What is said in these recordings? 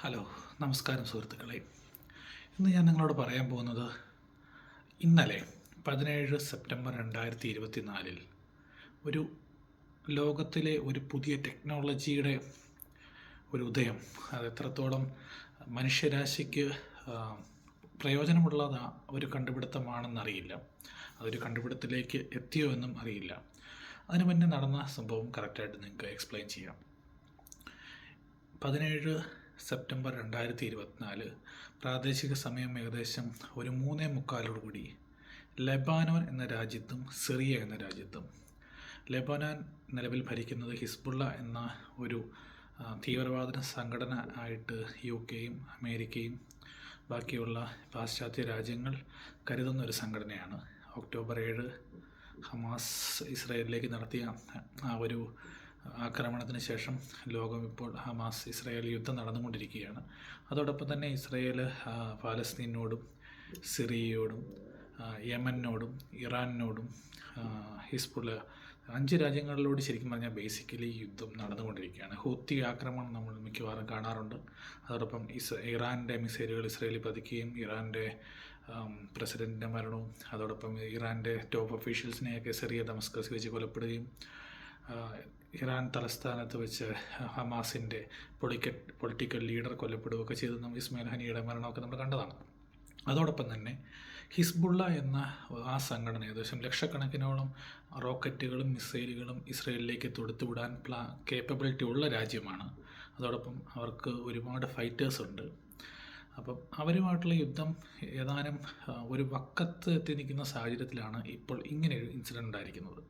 Hello, നമസ്കാരം സുഹൃത്തുക്കളെ. ഇന്ന് ഞാൻ നിങ്ങളോട് പറയാൻ പോകുന്നത് ഇന്നലെ 17 സെപ്റ്റംബർ 2024 ഒരു ലോകത്തിലെ ഒരു പുതിയ ടെക്നോളജിയുടെ ഒരു ഉദയം, അത് എത്രത്തോളം മനുഷ്യരാശിക്ക് പ്രയോജനമുള്ള ഒരു കണ്ടുപിടുത്തമാണെന്നറിയില്ല. അതൊരു കണ്ടുപിടുത്തത്തിലേക്ക് എത്തിയോ എന്നും അറിയില്ല. അതിന് മുന്നേ നടന്ന സംഭവം കറക്റ്റായിട്ട് നിങ്ങൾക്ക് എക്സ്പ്ലെയിൻ ചെയ്യാം. 17 സെപ്റ്റംബർ 2024 പ്രാദേശിക സമയം ഏകദേശം ഒരു 3:45 ലെബാനോൻ എന്ന രാജ്യത്തും സിറിയ എന്ന രാജ്യത്തും, ലെബനാൻ നിലവിൽ ഭരിക്കുന്നത് ഹിസ്ബുള്ള എന്ന ഒരു തീവ്രവാദ സംഘടന ആയിട്ട് UK-യും അമേരിക്കയും ബാക്കിയുള്ള പാശ്ചാത്യ രാജ്യങ്ങൾ കരുതുന്ന ഒരു സംഘടനയാണ്. ഒക്ടോബർ 7 ഹമാസ് ഇസ്രായേലിലേക്ക് നടത്തിയ ആ ഒരു ആക്രമണത്തിന് ശേഷം ലോകം ഇപ്പോൾ ഹമാസ് ഇസ്രായേൽ യുദ്ധം നടന്നുകൊണ്ടിരിക്കുകയാണ്. അതോടൊപ്പം തന്നെ ഇസ്രായേൽ പാലസ്തീനോടും സിറിയയോടും യമനോടും ഇറാനോടും ഹിസ്ബുള്ള 5 രാജ്യങ്ങളിലൂടെ ശരിക്കും പറഞ്ഞാൽ ബേസിക്കലി യുദ്ധം നടന്നുകൊണ്ടിരിക്കുകയാണ്. ഹൂത്തി ആക്രമണം നമ്മൾ മിക്കവാറും കാണാറുണ്ട്. അതോടൊപ്പം ഇറാൻ്റെ മിസൈലുകൾ ഇസ്രായേലിൽ പതിക്കുകയും ഇറാൻ്റെ പ്രസിഡൻറ്റിൻ്റെ മരണവും അതോടൊപ്പം ഇറാൻ്റെ ടോപ്പ് ഒഫീഷ്യൽസിനെയൊക്കെ സിറിയ ദമസ്കസ് വെച്ച് കൊലപ്പെടുകയും ഇറാൻ തലസ്ഥാനത്ത് വെച്ച് ഹമാസിൻ്റെ പൊളിറ്റിക്കൽ ലീഡർ കൊല്ലപ്പെടുകയൊക്കെ ചെയ്ത് ഇസ്മായിൽ ഹനിയുടെ മരണമൊക്കെ നമ്മൾ കണ്ടതാണ്. അതോടൊപ്പം തന്നെ ഹിസ്ബുള്ള എന്ന ആ സംഘടന ഏകദേശം ലക്ഷക്കണക്കിനോളം റോക്കറ്റുകളും മിസൈലുകളും ഇസ്രയേലിലേക്ക് തൊടുത്തുവിടാൻ കേപ്പബിലിറ്റി ഉള്ള രാജ്യമാണ്. അതോടൊപ്പം അവർക്ക് ഒരുപാട് ഫൈറ്റേഴ്സ് ഉണ്ട്. അപ്പം അവരുമായിട്ടുള്ള യുദ്ധം ഏതാനും ഒരു വക്കത്ത് എത്തി നിൽക്കുന്ന സാഹചര്യത്തിലാണ് ഇപ്പോൾ ഇങ്ങനെയൊരു ഇൻസിഡൻ്റ് ഉണ്ടായിരിക്കുന്നത്.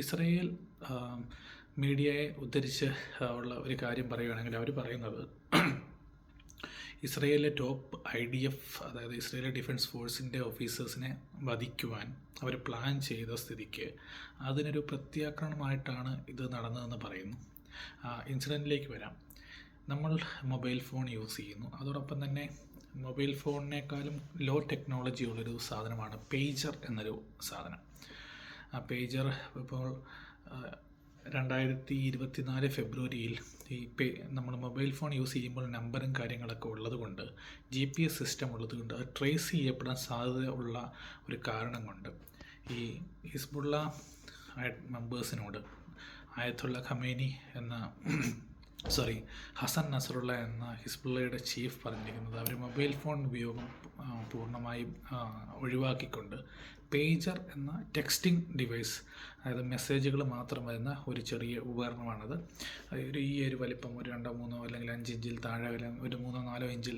ഇസ്രയേൽ മീഡിയയെ ഉദ്ധരിച്ച് ഉള്ള ഒരു കാര്യം പറയുകയാണെങ്കിൽ അവർ പറയുന്നത് ഇസ്രയേലിലെ ടോപ്പ് IDF, അതായത് ഇസ്രയേലിലെ ഡിഫൻസ് ഫോഴ്സിൻ്റെ ഓഫീസേഴ്സിനെ വധിക്കുവാൻ അവർ പ്ലാൻ ചെയ്ത സ്ഥിതിക്ക് അതിനൊരു പ്രത്യാക്രമണമായിട്ടാണ് ഇത് നടന്നതെന്ന് പറയുന്നു. ഇൻസിഡൻറ്റിലേക്ക് വരാം. നമ്മൾ മൊബൈൽ ഫോൺ യൂസ് ചെയ്യുന്നു. അതോടൊപ്പം തന്നെ മൊബൈൽ ഫോണിനേക്കാളും ലോ ടെക്നോളജി ഉള്ളൊരു സാധനമാണ് പേജർ എന്നൊരു സാധനം. ആ പേജർ ഇപ്പോൾ 2024 ഫെബ്രുവരിയിൽ നമ്മൾ മൊബൈൽ ഫോൺ യൂസ് ചെയ്യുമ്പോൾ നമ്പറും കാര്യങ്ങളൊക്കെ ഉള്ളതുകൊണ്ട് GPS സിസ്റ്റം ഉള്ളതുകൊണ്ട് അത് ട്രേസ് ചെയ്യപ്പെടാൻ സാധ്യത ഉള്ള ഒരു കാരണം കൊണ്ട് ഈ Hezbollah മെമ്പേഴ്സിനോട് Ayatollah Khamenei Hasan Nasrallah എന്ന ഹിസ്ബുള്ളയുടെ ചീഫ് പറഞ്ഞിരിക്കുന്നത് അവർ മൊബൈൽ ഫോൺ ഉപയോഗം പൂർണ്ണമായും ഒഴിവാക്കിക്കൊണ്ട് പേജർ എന്ന ടെക്സ്റ്റിംഗ് ഡിവൈസ്, അതായത് മെസ്സേജുകൾ മാത്രം വരുന്ന ഒരു ചെറിയ ഉപകരണമാണത്. ഈ ഒരു വലിപ്പം ഒരു 2-3 അല്ലെങ്കിൽ 5 ഇഞ്ചിൽ താഴെ ഒരു 3-4 ഇഞ്ചിൽ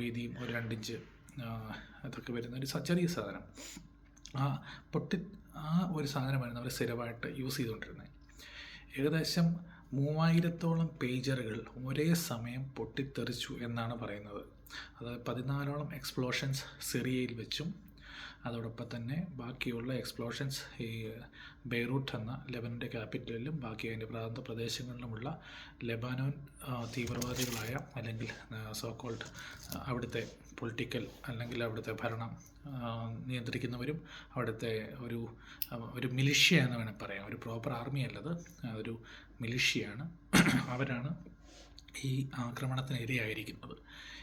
വീതിയും ഒരു 2 ഇഞ്ച് അതൊക്കെ വരുന്ന ഒരു ചെറിയ സാധനം. ആ ഒരു സാധനമായിരുന്നു അവർ സ്ഥിരമായിട്ട് യൂസ് ചെയ്തുകൊണ്ടിരുന്നത്. ഏകദേശം 3000-ഓളം പേജറുകൾ ഒരേ സമയം പൊട്ടിത്തെറിച്ചു എന്നാണ് പറയുന്നത്. അതായത് 14ഓളം എക്സ്പ്ലോഷൻസ് സിറിയയിൽ വെച്ചും അതോടൊപ്പം തന്നെ ബാക്കിയുള്ള എക്സ്പ്ലോഷൻസ് ഈ ബെയ്റൂട്ട് എന്ന ലെബനൻ്റെ ക്യാപിറ്റലിലും ബാക്കി അതിൻ്റെ പ്രാന്ത പ്രദേശങ്ങളിലുമുള്ള ലെബാനോൻ തീവ്രവാദികളായ അല്ലെങ്കിൽ സോക്കോൾഡ് അവിടുത്തെ പൊളിറ്റിക്കൽ അല്ലെങ്കിൽ അവിടുത്തെ ഭരണം നിയന്ത്രിക്കുന്നവരും അവിടുത്തെ ഒരു മിലിഷ്യ എന്ന് വേണമെങ്കിൽ പറയാം. ഒരു പ്രോപ്പർ ആർമി അല്ലത്, ഒരു മിലിഷ്യയാണ്. അവരാണ് ഈ ആക്രമണത്തിന് ഇരയായിരിക്കുന്നത്.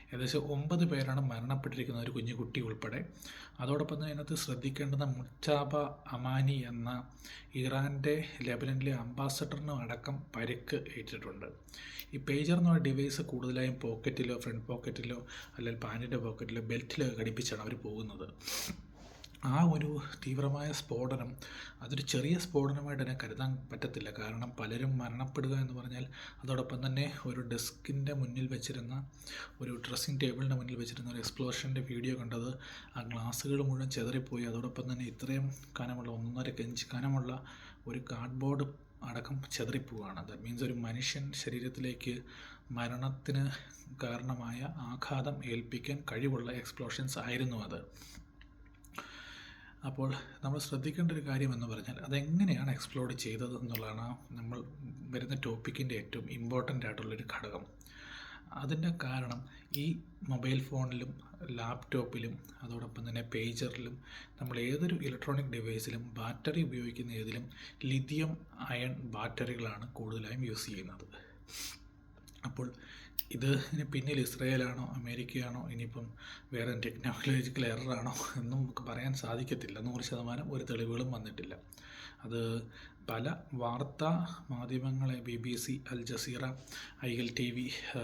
ഏകദേശം 9 പേരാണ് മരണപ്പെട്ടിരിക്കുന്നത്, ഒരു കുഞ്ഞു കുട്ടി ഉൾപ്പെടെ. അതോടൊപ്പം തന്നെ അതിനകത്ത് ശ്രദ്ധിക്കേണ്ടുന്ന മുച്ചാബ അമാനി എന്ന ഇറാൻ്റെ ലെബനനിലെ അംബാസഡറിനും അടക്കം പരിക്ക് ഏറ്റിട്ടുണ്ട്. ഈ പേജർ എന്ന ഡിവൈസ് കൂടുതലായും പോക്കറ്റിലോ ഫ്രണ്ട് പോക്കറ്റിലോ അല്ലെങ്കിൽ പാൻറ്റിൻ്റെ പോക്കറ്റിലോ ബെൽറ്റിലോ ഘടിപ്പിച്ചാണ് അവർ പോകുന്നത്. ആ ഒരു തീവ്രമായ സ്ഫോടനം അതൊരു ചെറിയ സ്ഫോടനമായിട്ട് തന്നെ കരുതാൻ പറ്റത്തില്ല. കാരണം പലരും മരണപ്പെടുക എന്ന് പറഞ്ഞാൽ അതോടൊപ്പം തന്നെ ഒരു ഡെസ്കിൻ്റെ മുന്നിൽ വെച്ചിരുന്ന ഒരു ഡ്രസ്സിങ് ടേബിളിൻ്റെ മുന്നിൽ വെച്ചിരുന്ന ഒരു എക്സ്പ്ലോഷൻ്റെ വീഡിയോ കണ്ടത് ആ ഗ്ലാസ്സുകൾ മുഴുവൻ ചെതറിപ്പോയി. അതോടൊപ്പം തന്നെ ഇത്രയും കനമുള്ള 1.5 ഇഞ്ച് കനമുള്ള ഒരു കാർഡ്ബോർഡ് അടക്കം ചെതറിപ്പോവുകയാണ്. ദാറ്റ് മീൻസ് ഒരു മനുഷ്യൻ ശരീരത്തിലേക്ക് മരണത്തിന് കാരണമായ ആഘാതം ഏൽപ്പിക്കാൻ കഴിവുള്ള എക്സ്പ്ലോഷൻസ് ആയിരുന്നു അത്. അപ്പോൾ നമ്മൾ ശ്രദ്ധിക്കേണ്ട ഒരു കാര്യം എന്ന് പറഞ്ഞാൽ അതെങ്ങനെയാണ് എക്സ്പ്ലോഡ് ചെയ്തത് എന്നുള്ളതാണ് നമ്മൾ വരുന്ന ടോപ്പിക്കിൻ്റെ ഏറ്റവും ഇമ്പോർട്ടൻ്റ് ആയിട്ടുള്ളൊരു ഘടകം. അതിൻ്റെ കാരണം ഈ മൊബൈൽ ഫോണിലും ലാപ്ടോപ്പിലും അതോടൊപ്പം തന്നെ പേജറിലും നമ്മൾ ഏതൊരു ഇലക്ട്രോണിക് ഡിവൈസിലും ബാറ്ററി ഉപയോഗിക്കുന്ന ഏതിലും ലിഥിയം അയൺ ബാറ്ററികളാണ് കൂടുതലായും യൂസ് ചെയ്യുന്നത്. അപ്പോൾ ഇതിന് പിന്നിൽ ഇസ്രയേലാണോ അമേരിക്കയാണോ ഇനിയിപ്പം വേറെ ടെക്നോളജിക്കൽ എററാണോ എന്നും നമുക്ക് പറയാൻ സാധിക്കത്തില്ല. 100% ഒരു തെളിവുകളും വന്നിട്ടില്ല. അത് പല വാർത്താ മാധ്യമങ്ങളെ BBC, അൽ ജസീറ, ILTV,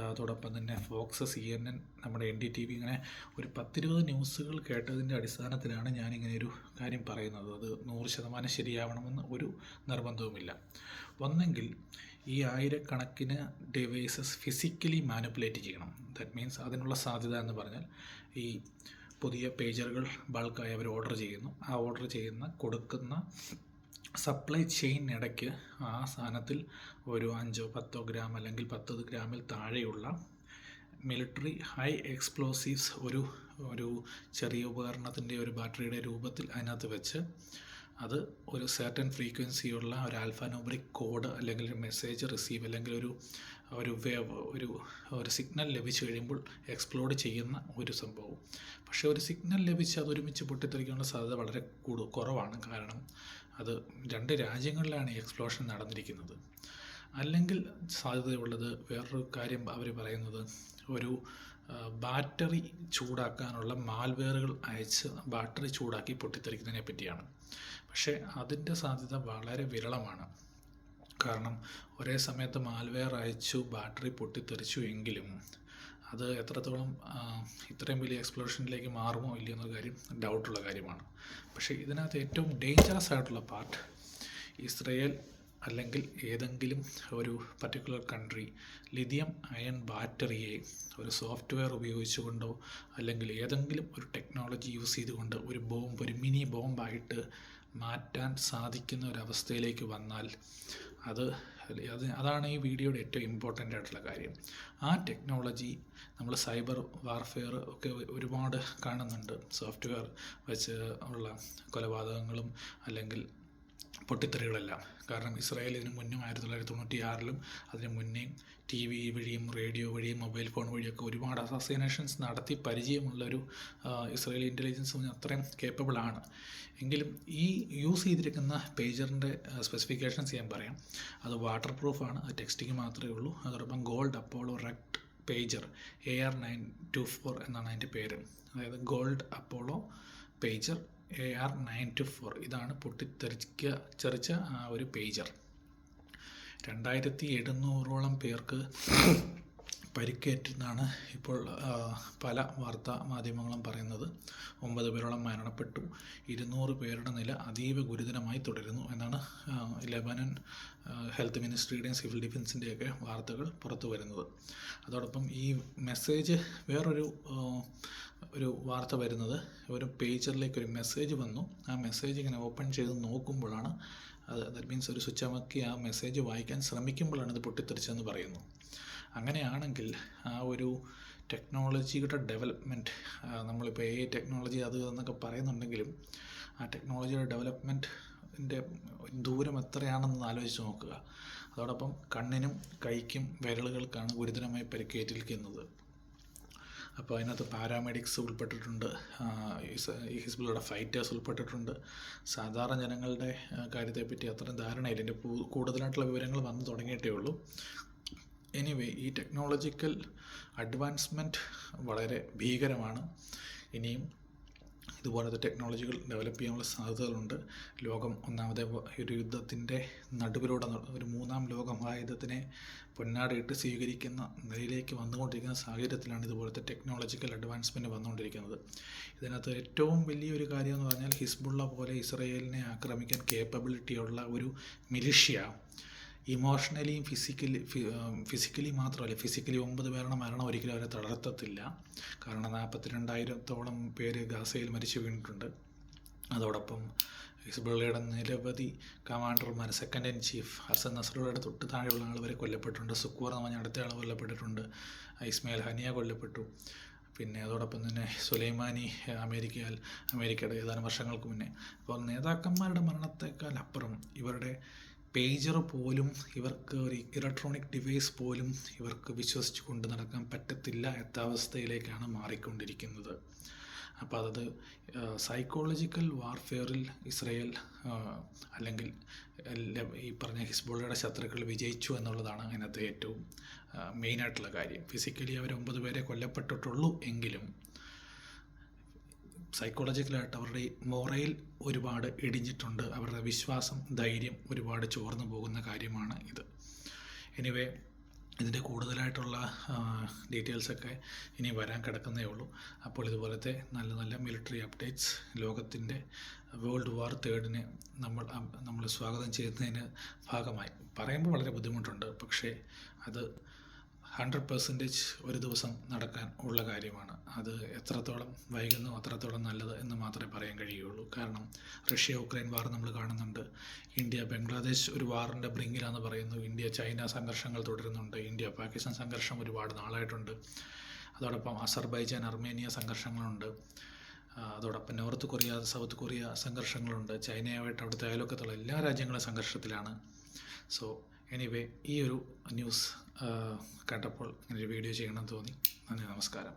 അതോടൊപ്പം തന്നെ ഫോക്സ്, CNN, നമ്മുടെ NDTV, ഇങ്ങനെ ഒരു 10-20 ന്യൂസുകൾ കേട്ടതിൻ്റെ അടിസ്ഥാനത്തിലാണ് ഞാനിങ്ങനെ ഒരു കാര്യം പറയുന്നത്. അത് 100% ശരിയാവണമെന്ന് ഒരു നിർബന്ധവുമില്ല. ഒന്നെങ്കിൽ ഈ ആയിരക്കണക്കിന് ഡിവൈസസ് ഫിസിക്കലി മാനിപ്പുലേറ്റ് ചെയ്യണം. ദാറ്റ് മീൻസ് അതിനുള്ള സാധ്യത എന്ന് പറഞ്ഞാൽ ഈ പുതിയ പേജറുകൾ ബൾക്കായി അവർ ഓർഡർ ചെയ്യുന്നു. ആ ഓർഡർ ചെയ്യുന്ന കൊടുക്കുന്ന സപ്ലൈ ചെയിനിടയ്ക്ക് ആ സാധനത്തിൽ ഒരു 5-10 ഗ്രാം അല്ലെങ്കിൽ 10 ഗ്രാമിൽ താഴെയുള്ള മിലിറ്ററി ഹൈ എക്സ്പ്ലോസീവ്സ് ഒരു ചെറിയ ഉപകരണത്തിൻ്റെ ഒരു ബാറ്ററിയുടെ രൂപത്തിൽ അതിനകത്ത് വെച്ച് അത് ഒരു സർട്ടൻ ഫ്രീക്വൻസിയുള്ള ഒരു ആൽഫാനോമറിക് കോഡ് അല്ലെങ്കിൽ ഒരു മെസ്സേജ് റിസീവ് അല്ലെങ്കിൽ ഒരു വേവ് ഒരു സിഗ്നൽ ലഭിച്ചു കഴിയുമ്പോൾ എക്സ്പ്ലോഡ് ചെയ്യുന്ന ഒരു സംഭവം. പക്ഷേ ഒരു സിഗ്നൽ ലഭിച്ച് അതൊരുമിച്ച് പൊട്ടിത്തെറിക്കാനുള്ള സാധ്യത വളരെ കുറവാണ്. കാരണം അത് 2 രാജ്യങ്ങളിലാണ് ഈ എക്സ്പ്ലോഷൻ നടന്നിരിക്കുന്നത്. അല്ലെങ്കിൽ സാധ്യതയുള്ളത് വേറൊരു കാര്യം അവർ പറയുന്നത് ഒരു ബാറ്ററി ചൂടാക്കാനുള്ള മാൽവെയറുകൾ അയച്ച് ബാറ്ററി ചൂടാക്കി പൊട്ടിത്തെറിക്കുന്നതിനെ പറ്റിയാണ്. പക്ഷേ അതിൻ്റെ സാധ്യത വളരെ വിരളമാണ്. കാരണം ഒരേ സമയത്ത് മാൽവെയർ അയച്ചു ബാറ്ററി പൊട്ടിത്തെറിച്ചു എങ്കിലും അത് എത്രത്തോളം ഇത്രയും വലിയ എക്സ്പ്ലോഷനിലേക്ക് മാറുമോ ഇല്ലയോ എന്ന കാര്യം ഡൗട്ടുള്ള കാര്യമാണ്. പക്ഷേ ഇതിനകത്ത് ഏറ്റവും ഡേഞ്ചറസ് ആയിട്ടുള്ള പാർട്ട് ഇസ്രയേൽ അല്ലെങ്കിൽ ഏതെങ്കിലും ഒരു പർട്ടിക്കുലർ കൺട്രി ലിഥിയം അയൺ ബാറ്ററിയെ ഒരു സോഫ്റ്റ്വെയർ ഉപയോഗിച്ചുകൊണ്ടോ അല്ലെങ്കിൽ ഏതെങ്കിലും ഒരു ടെക്നോളജി യൂസ് ചെയ്തുകൊണ്ട് ഒരു മിനി ബോംബായിട്ട് മാറ്റാൻ സാധിക്കുന്ന ഒരവസ്ഥയിലേക്ക് വന്നാൽ അതാണ് ഈ വീഡിയോയുടെ ഏറ്റവും ഇമ്പോർട്ടൻ്റ് ആയിട്ടുള്ള കാര്യം. ആ ടെക്നോളജി നമ്മൾ സൈബർ വാർഫെയർ ഒക്കെ ഒരുപാട് കാണുന്നുണ്ട്. സോഫ്റ്റ്വെയർ വെച്ച് ഉള്ള കൊലപാതകങ്ങളും അല്ലെങ്കിൽ പൊട്ടിത്തെറികളെല്ലാം. കാരണം ഇസ്രായേൽ ഇതിന് മുന്നും 1996-ലും അതിന് മുന്നേയും TV വഴിയും റേഡിയോ വഴിയും മൊബൈൽ ഫോൺ വഴിയൊക്കെ ഒരുപാട് അസാസിനേഷൻസ് നടത്തി പരിചയമുള്ളൊരു ഇസ്രായേലി ഇൻ്റലിജൻസ് അത്രയും കേപ്പബിളാണ്. എങ്കിലും ഈ യൂസ് ചെയ്തിരിക്കുന്ന പേജറിൻ്റെ സ്പെസിഫിക്കേഷൻസ് ഞാൻ പറയാം. അത് വാട്ടർ പ്രൂഫാണ്, അത് ടെക്സ്റ്റിംഗ് മാത്രമേ ഉള്ളൂ. അതോടൊപ്പം gold Apollo rect pager AR924 എന്നാണ് അതിൻ്റെ പേര്. അതായത് ഗോൾഡ് അപ്പോളോ പേജർ AR924 ഇതാണ് പൊട്ടിത്തെറിച്ച ആ ഒരു പേജർ. 2700ഓളം പേർക്ക് പരിക്കേറ്റെന്നാണ് ഇപ്പോൾ പല വാർത്താ മാധ്യമങ്ങളും പറയുന്നത്. 9 പേരോളം മരണപ്പെട്ടു. 200 പേരുടെ നില അതീവ ഗുരുതരമായി തുടരുന്നു എന്നാണ് ലെബനൻ ഹെൽത്ത് മിനിസ്ട്രിയുടെയും സിവിൽ ഡിഫൻസിൻ്റെയൊക്കെ വാർത്തകൾ പുറത്തു വരുന്നത്. അതോടൊപ്പം ഈ മെസ്സേജ് ഒരു വാർത്ത വരുന്നത് ഒരു പേജറിലേക്ക് ഒരു മെസ്സേജ് വന്നു. ആ മെസ്സേജ് ഇങ്ങനെ ഓപ്പൺ ചെയ്ത് നോക്കുമ്പോഴാണ് ദാറ്റ് മീൻസ് ഒരു സ്വിച്ച് അമക്കി ആ മെസ്സേജ് വായിക്കാൻ ശ്രമിക്കുമ്പോഴാണ് ഇത് പൊട്ടിത്തെറിച്ചതെന്ന് പറയുന്നു. അങ്ങനെയാണെങ്കിൽ ആ ഒരു ടെക്നോളജിയുടെ ഡെവലപ്മെൻറ്റ്, നമ്മളിപ്പോൾ AI ടെക്നോളജി അത് എന്നൊക്കെ പറയുന്നുണ്ടെങ്കിലും ആ ടെക്നോളജിയുടെ ഡെവലപ്മെൻറ്റിൻ്റെ ദൂരം എത്രയാണെന്ന് ആലോചിച്ച് നോക്കുക. അതോടൊപ്പം കണ്ണിനും കൈക്കും വിരലുകൾക്കാണ് ഗുരുതരമായി പരിക്കേറ്റിരിക്കുന്നത്. അപ്പോൾ അതിനകത്ത് പാരാമെഡിക്സ് ഉൾപ്പെട്ടിട്ടുണ്ട്, ഹിസ്ബുള്ളയുടെ ഫൈറ്റേഴ്സ് ഉൾപ്പെട്ടിട്ടുണ്ട്. സാധാരണ ജനങ്ങളുടെ കാര്യത്തെപ്പറ്റി അത്രയും ധാരണയില്ല. ഇതിൻ്റെ കൂടുതലായിട്ടുള്ള വിവരങ്ങൾ വന്നു തുടങ്ങിയിട്ടേ ഉള്ളൂ. എനിവേ, ഈ ടെക്നോളജിക്കൽ അഡ്വാൻസ്മെൻറ്റ് വളരെ ഭീകരമാണ്. ഇനിയും ഇതുപോലത്തെ ടെക്നോളജികൾ ഡെവലപ്പ് ചെയ്യാനുള്ള സാധ്യതകളുണ്ട്. ലോകം ഒന്നാമത്തെ ഒരു യുദ്ധത്തിൻ്റെ നടുവിലൂടെ ഒരു 3ാം ലോക മഹായുദ്ധത്തിനെ പൊന്നാടയിട്ട് സ്വീകരിക്കുന്ന നിലയിലേക്ക് വന്നുകൊണ്ടിരിക്കുന്ന സാഹചര്യത്തിലാണ് ഇതുപോലത്തെ ടെക്നോളജിക്കൽ അഡ്വാൻസ്മെൻറ്റ് വന്നുകൊണ്ടിരിക്കുന്നത്. ഇതിനകത്ത് ഏറ്റവും വലിയൊരു കാര്യം എന്ന് പറഞ്ഞാൽ ഹിസ്ബുള്ള പോലെ ഇസ്രയേലിനെ ആക്രമിക്കാൻ കേപ്പബിലിറ്റിയുള്ള ഒരു മിലിഷ്യ ഇമോഷണലിയും ഫിസിക്കലി മാത്രമല്ല, ഫിസിക്കലി 9 പേരുടെ മരണം ഒരിക്കലും അവരെ തളർത്തത്തില്ല. കാരണം 42,000ഓളം പേര് ഗാസയിൽ മരിച്ചു വീണിട്ടുണ്ട്. അതോടൊപ്പം ഹിസ്ബുള്ളയുടെ നിരവധി കമാൻഡർമാർ, സെക്കൻഡ് ഇൻ ചീഫ് ഹസൻ നസ്രുള്ളയുടെ തൊട്ട് താഴെയുള്ള ആൾ വരെ കൊല്ലപ്പെട്ടിട്ടുണ്ട്. സുക്കൂർ എന്ന് പറഞ്ഞ അടുത്ത ആൾ കൊല്ലപ്പെട്ടിട്ടുണ്ട്. ഇസ്മായിൽ ഹനിയ കൊല്ലപ്പെട്ടു. പിന്നെ അതോടൊപ്പം തന്നെ സുലൈമാനി അമേരിക്കയുടെ ഏതാനും വർഷങ്ങൾക്ക് മുന്നേ. അപ്പോൾ നേതാക്കന്മാരുടെ മരണത്തെക്കാൾ അപ്പുറം ഇവരുടെ പേജർ പോലും, ഇവർക്ക് ഒരു ഇലക്ട്രോണിക് ഡിവൈസ് പോലും ഇവർക്ക് വിശ്വസിച്ച് കൊണ്ട് നടക്കാൻ പറ്റത്തില്ല എന്ന അവസ്ഥയിലേക്കാണ് മാറിക്കൊണ്ടിരിക്കുന്നത്. അപ്പോൾ അത് സൈക്കോളജിക്കൽ വാർഫെയറിൽ ഇസ്രയേൽ അല്ലെങ്കിൽ ഈ പറഞ്ഞ ഹിസ്ബുള്ളയുടെ ശത്രുക്കൾ വിജയിച്ചു എന്നുള്ളതാണ് അതിനകത്ത് ഏറ്റവും മെയിനായിട്ടുള്ള കാര്യം. ഫിസിക്കലി അവർ 9 പേരെ കൊല്ലപ്പെട്ടിട്ടുള്ളൂ എങ്കിലും സൈക്കോളജിക്കലായിട്ട് അവരുടെ മൊറയിൽ ഒരുപാട് ഇടിഞ്ഞിട്ടുണ്ട്. അവരുടെ വിശ്വാസം, ധൈര്യം ഒരുപാട് ചോർന്നു പോകുന്ന കാര്യമാണ് ഇത്. എനിവേ, ഇതിൻ്റെ കൂടുതലായിട്ടുള്ള ഡീറ്റെയിൽസൊക്കെ ഇനി വരാൻ കിടക്കുന്നേ ഉള്ളൂ. അപ്പോൾ ഇതുപോലത്തെ നല്ല നല്ല മിലിറ്ററി അപ്ഡേറ്റ്സ് ലോകത്തിൻ്റെ വേൾഡ് വാർ 3 നമ്മൾ സ്വാഗതം ചെയ്യുന്നതിന് ഭാഗമായി പറയുമ്പോൾ വളരെ ബുദ്ധിമുട്ടുണ്ട്. പക്ഷേ അത് 100% ഒരു ദിവസം നടക്കാൻ ഉള്ള കാര്യമാണ്. അത് എത്രത്തോളം വൈകുന്നു അത്രത്തോളം നല്ലത് എന്ന് മാത്രമേ പറയാൻ കഴിയുള്ളൂ. കാരണം റഷ്യ ഉക്രൈൻ വാർ നമ്മൾ കാണുന്നുണ്ട്. ഇന്ത്യ ബംഗ്ലാദേശ് ഒരു വാറിൻ്റെ ബ്രിങ്കിലാണെന്ന് പറയുന്നു. ഇന്ത്യ ചൈന സംഘർഷങ്ങൾ തുടരുന്നുണ്ട്. ഇന്ത്യ പാകിസ്ഥാൻ സംഘർഷം ഒരുപാട് നാളായിട്ടുണ്ട്. അതോടൊപ്പം അസർബൈജാൻ അർമേനിയ സംഘർഷങ്ങളുണ്ട്. അതോടൊപ്പം നോർത്ത് കൊറിയ സൗത്ത് കൊറിയ സംഘർഷങ്ങളുണ്ട്. ചൈനയുമായിട്ട് അവിടുത്തെ അയൽവക്കത്തുള്ള എല്ലാ രാജ്യങ്ങളും സംഘർഷത്തിലാണ്. സോ എനിവേ, ഈ ഒരു ന്യൂസ് കേട്ടപ്പോൾ ഇങ്ങനൊരു വീഡിയോ ചെയ്യണമെന്ന് തോന്നി. നന്ദി, നമസ്കാരം.